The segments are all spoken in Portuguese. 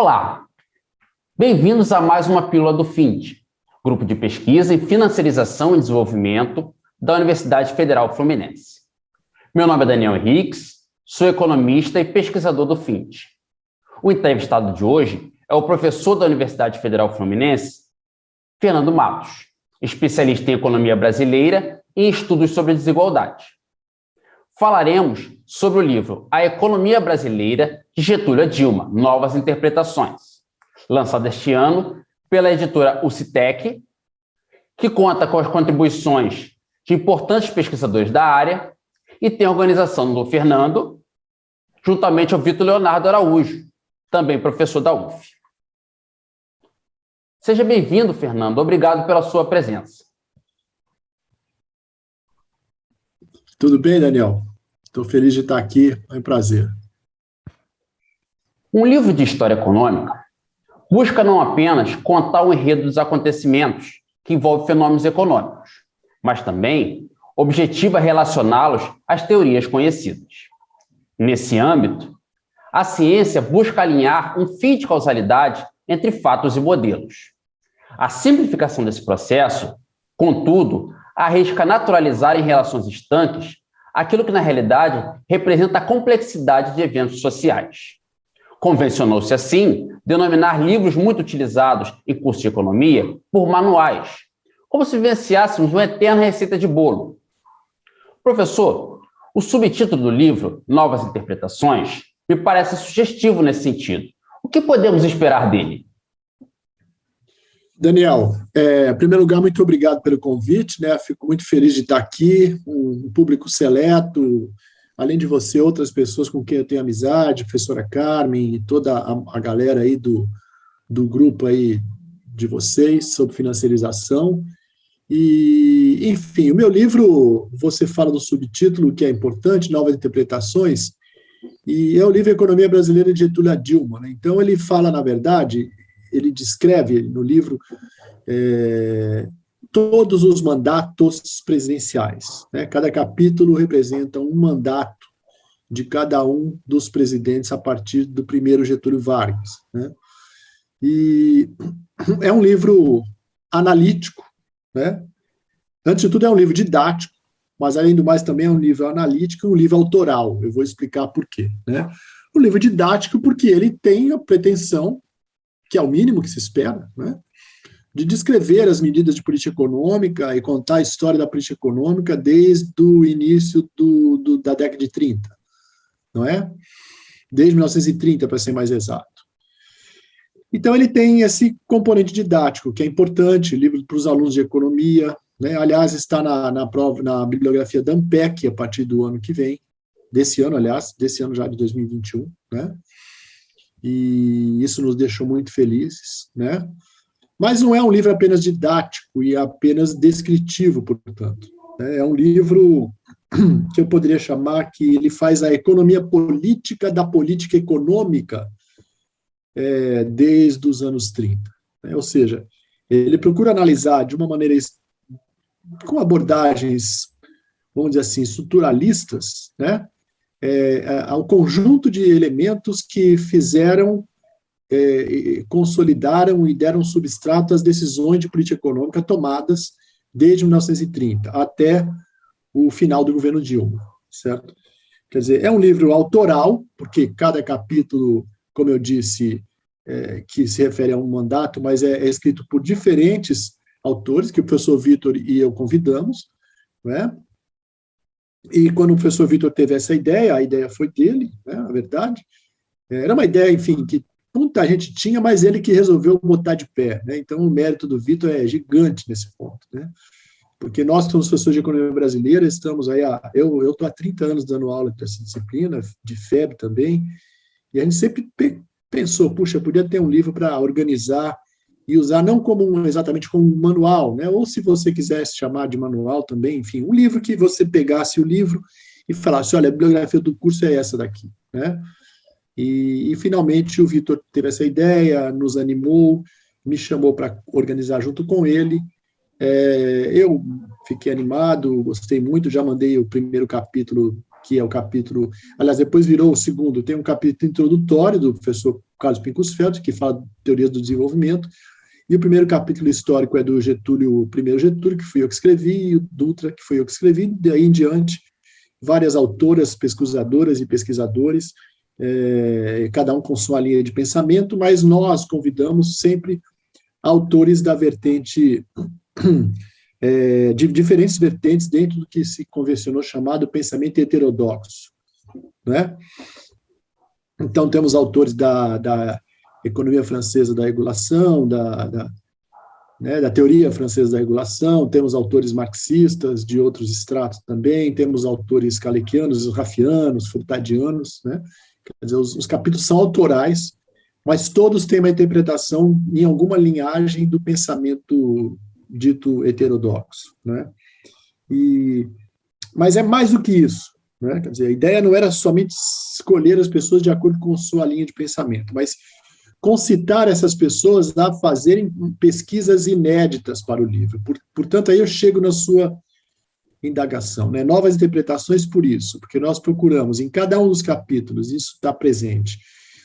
Olá, bem-vindos a mais uma Pílula do FIND, Grupo de Pesquisa em Financiarização e Desenvolvimento da Universidade Federal Fluminense. Meu nome é Daniel Henriques, sou economista e pesquisador do FIND. O entrevistado de hoje é o professor da Universidade Federal Fluminense, Fernando Matos, especialista em economia brasileira e em estudos sobre desigualdade. Falaremos sobre o livro A Economia Brasileira, de Getúlio a Dilma, Novas Interpretações, lançado este ano pela editora UCITEC, que conta com as contribuições de importantes pesquisadores da área e tem a organização do Fernando, juntamente ao Vitor Leonardo Araújo, também professor da UF. Seja bem-vindo, Fernando. Obrigado pela sua presença. Tudo bem, Daniel? Estou feliz de estar aqui, é um prazer. Um livro de história econômica busca não apenas contar o enredo dos acontecimentos que envolvem fenômenos econômicos, mas também objetiva relacioná-los às teorias conhecidas. Nesse âmbito, a ciência busca alinhar um fio de causalidade entre fatos e modelos. A simplificação desse processo, contudo, arrisca naturalizar em relações estanques aquilo que, na realidade, representa a complexidade de eventos sociais. Convencionou-se, assim, denominar livros muito utilizados em cursos de economia por manuais, como se vivenciássemos uma eterna receita de bolo. Professor, o subtítulo do livro, Novas Interpretações, me parece sugestivo nesse sentido. O que podemos esperar dele? Daniel, em primeiro lugar, muito obrigado pelo convite, né? Fico muito feliz de estar aqui, um público seleto, além de você, outras pessoas com quem eu tenho amizade, a professora Carmen e toda a galera aí do grupo aí de vocês sobre financiarização. E, enfim, o meu livro, você fala do subtítulo, que é importante, Novas Interpretações, e é o livro Economia Brasileira de Getúlio a Dilma, né? Então, ele fala, na verdade, ele descreve no livro todos os mandatos presidenciais, né? Cada capítulo representa um mandato de cada um dos presidentes a partir do primeiro Getúlio Vargas, né? E é um livro analítico, né? Antes de tudo, é um livro didático, mas, além do mais, também é um livro analítico e um livro autoral. Eu vou explicar por quê, né? Um livro didático porque ele tem a pretensão, que é o mínimo que se espera, né, de descrever as medidas de política econômica e contar a história da política econômica desde o início da década de 30, não é? Desde 1930, para ser mais exato. Então, ele tem esse componente didático, que é importante, livro para os alunos de economia, né? Aliás, está na prova, na bibliografia da ANPEC, a partir do ano que vem, desse ano já de 2021, né? E isso nos deixou muito felizes, né? Mas não é um livro apenas didático e apenas descritivo, portanto. É um livro que eu poderia chamar que ele faz a economia política da política econômica desde os anos 30. Né? Ou seja, ele procura analisar de uma maneira com abordagens, vamos dizer assim, estruturalistas, né? Ao conjunto de elementos que fizeram, consolidaram e deram substrato às decisões de política econômica tomadas desde 1930 até o final do governo Dilma, certo? Quer dizer, é um livro autoral, porque cada capítulo, como eu disse, que se refere a um mandato, mas é escrito por diferentes autores, que o professor Vitor e eu convidamos, né? E quando o professor Vitor teve essa ideia, a ideia foi dele, né, na verdade. Era uma ideia, enfim, que muita gente tinha, mas ele que resolveu botar de pé, né? Então, o mérito do Vitor é gigante nesse ponto, né? Porque nós, que somos professores de economia brasileira, estamos aí, eu estou há 30 anos dando aula dessa disciplina, de FEB também, e a gente sempre pensou, puxa, podia ter um livro para organizar e usar não exatamente como um manual, né? Ou, se você quisesse chamar de manual também, enfim, um livro que você pegasse o livro e falasse, olha, a bibliografia do curso é essa daqui, né? E finalmente o Vitor teve essa ideia, nos animou, me chamou para organizar junto com ele. Eu fiquei animado, gostei muito, já mandei o primeiro capítulo que é o capítulo, aliás, depois virou o segundo, tem um capítulo introdutório do professor Carlos Pinkusfeld, que fala de teorias do desenvolvimento, e o primeiro capítulo histórico é do Getúlio, o primeiro Getúlio, que fui eu que escrevi, e o Dutra, que fui eu que escrevi, daí em diante, várias autoras, pesquisadoras e pesquisadores, cada um com sua linha de pensamento, mas nós convidamos sempre autores da vertente, de diferentes vertentes dentro do que se convencionou chamado pensamento heterodoxo, né? Então, temos autores da economia francesa da regulação, da teoria francesa da regulação, temos autores marxistas de outros estratos também, temos autores kalekianos, raffianos, furtadianos, né? Quer dizer, os capítulos são autorais, mas todos têm uma interpretação em alguma linhagem do pensamento dito heterodoxo, né? Mas é mais do que isso, né? Quer dizer, a ideia não era somente escolher as pessoas de acordo com sua linha de pensamento, mas concitar essas pessoas a fazerem pesquisas inéditas para o livro. Portanto, aí eu chego na sua indagação, né? Novas interpretações por isso, porque nós procuramos em cada um dos capítulos, isso está presente.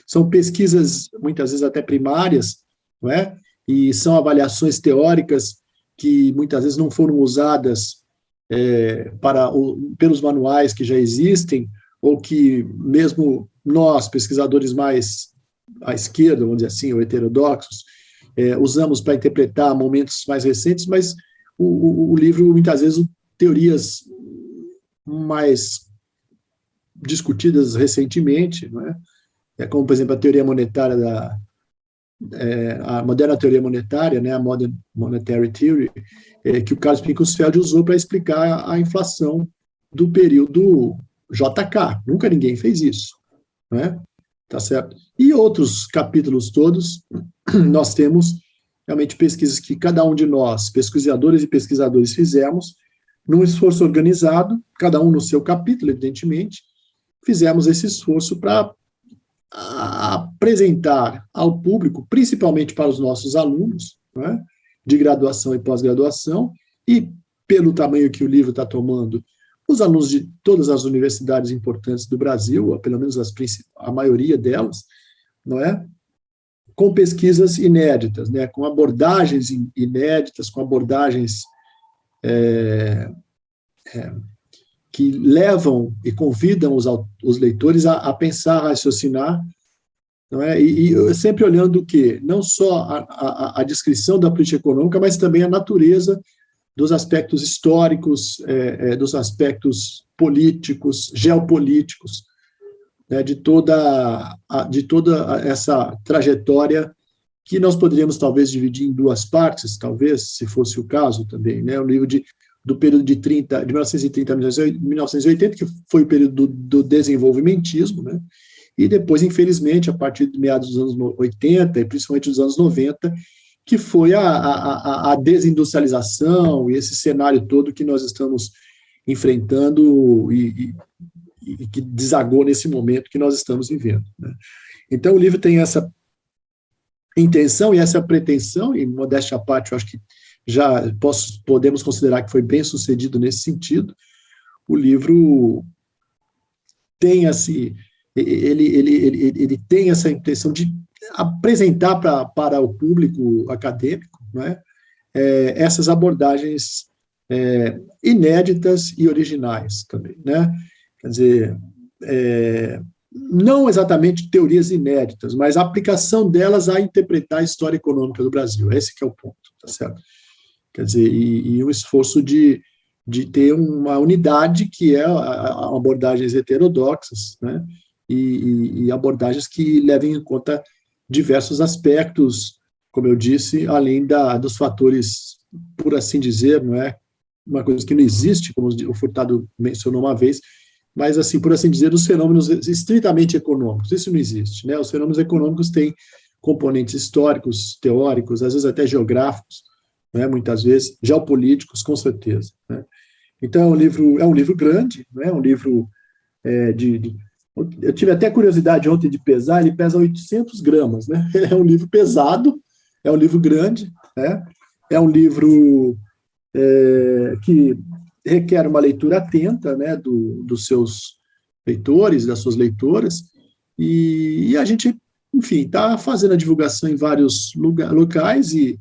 São pesquisas, muitas vezes até primárias, não é? E são avaliações teóricas que muitas vezes não foram usadas pelos manuais que já existem, ou que mesmo nós, pesquisadores mais à esquerda, vamos dizer assim, ou heterodoxos, usamos para interpretar momentos mais recentes, mas o livro, muitas vezes, teorias mais discutidas recentemente, não é? Como, por exemplo, a teoria monetária a moderna teoria monetária, né, a Modern Monetary Theory, que o Carlos Pinkusfeld usou para explicar a inflação do período JK. Nunca ninguém fez isso, né? Tá certo? E outros capítulos todos, nós temos realmente pesquisas que cada um de nós, pesquisadores e pesquisadores, fizemos, num esforço organizado, cada um no seu capítulo, evidentemente, fizemos esse esforço para apresentar ao público, principalmente para os nossos alunos, né, de graduação e pós-graduação, e pelo tamanho que o livro está tomando, os alunos de todas as universidades importantes do Brasil, ou pelo menos a maioria delas, não é? Com pesquisas inéditas, né, com abordagens inéditas, com abordagens que levam e convidam os leitores a pensar, a raciocinar, não é? E sempre olhando o quê? Não só a descrição da política econômica, mas também a natureza dos aspectos históricos, dos aspectos políticos, geopolíticos, né, de toda essa trajetória que nós poderíamos talvez dividir em duas partes, talvez, se fosse o caso também, né? O livro do período de 1930 a 1980, que foi o período do desenvolvimentismo, né? E depois, infelizmente, a partir de meados dos anos 80, e principalmente dos anos 90, que foi a desindustrialização e esse cenário todo que nós estamos enfrentando e que desagou nesse momento que nós estamos vivendo, né? Então, o livro tem essa intenção e essa pretensão, e modéstia à parte, eu acho que já podemos considerar que foi bem sucedido nesse sentido. O livro tem ele tem essa intenção de apresentar para o público acadêmico, não é? Essas abordagens inéditas e originais também, né? Quer dizer, não exatamente teorias inéditas, mas a aplicação delas a interpretar a história econômica do Brasil. Esse que é o ponto, tá certo? Quer dizer, e um esforço de ter uma unidade que é abordagens heterodoxas, né? E abordagens que levem em conta diversos aspectos, como eu disse, além dos fatores, por assim dizer, não é uma coisa que não existe, como o Furtado mencionou uma vez, mas, assim, por assim dizer, os fenômenos estritamente econômicos. Isso não existe, né? Os fenômenos econômicos têm componentes históricos, teóricos, às vezes até geográficos, né? Muitas vezes, geopolíticos, com certeza, né? Então, é um livro grande, né? Um livro eu tive até curiosidade ontem de pesar, ele pesa 800 gramas, né? É um livro pesado, é um livro grande, né? É um livro que requer uma leitura atenta, né, dos seus leitores, das suas leitoras, e a gente, enfim, está fazendo a divulgação em vários locais e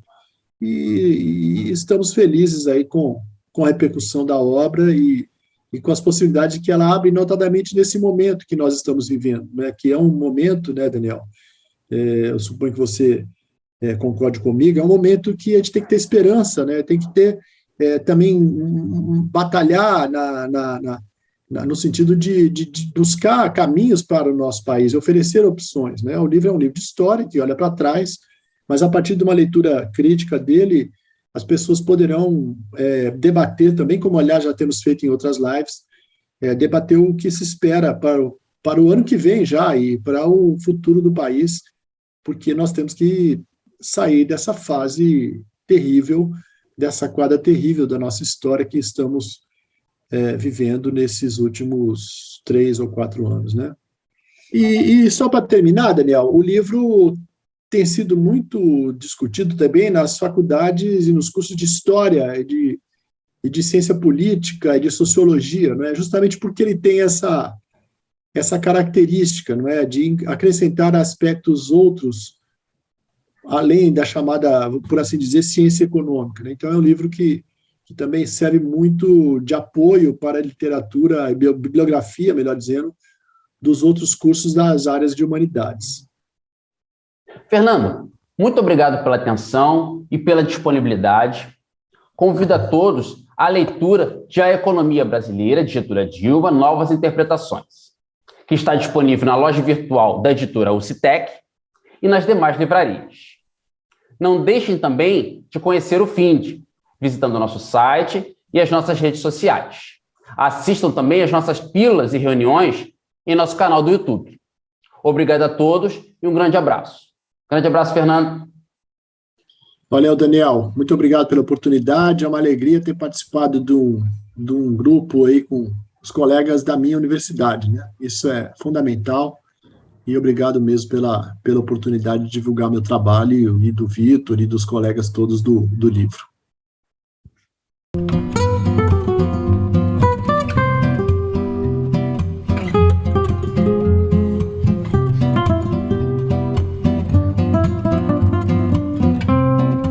estamos felizes aí com a repercussão da obra e com as possibilidades que ela abre, notadamente nesse momento que nós estamos vivendo, né, que é um momento, né, Daniel, eu suponho que você concorde comigo, é um momento que a gente tem que ter esperança, né, tem que ter também batalhar no sentido de buscar caminhos para o nosso país, oferecer opções, né, o livro é um livro de história que olha para trás, mas a partir de uma leitura crítica dele, as pessoas poderão debater também, como, aliás, já temos feito em outras lives, debater o que se espera para o ano que vem já e para o futuro do país, porque nós temos que sair dessa fase terrível, dessa quadra terrível da nossa história que estamos vivendo nesses últimos 3 ou 4 anos, né? E só para terminar, Daniel, o livro tem sido muito discutido também nas faculdades e nos cursos de História e de Ciência Política e de Sociologia, não é? Justamente porque ele tem essa característica, não é? De acrescentar aspectos outros, além da chamada, por assim dizer, ciência econômica, né? Então, é um livro que também serve muito de apoio para a literatura, a bibliografia, melhor dizendo, dos outros cursos das áreas de humanidades. Fernando, muito obrigado pela atenção e pela disponibilidade. Convido a todos à leitura de A Economia Brasileira, de Editora Dilma, Novas Interpretações, que está disponível na loja virtual da editora UCTEC e nas demais livrarias. Não deixem também de conhecer o FIND, visitando o nosso site e as nossas redes sociais. Assistam também às nossas pílulas e reuniões em nosso canal do YouTube. Obrigado a todos e um grande abraço. Grande abraço, Fernando. Valeu, Daniel. Muito obrigado pela oportunidade. É uma alegria ter participado de um grupo aí com os colegas da minha universidade, né? Isso é fundamental. E obrigado mesmo pela oportunidade de divulgar meu trabalho e do Vitor e dos colegas todos do livro.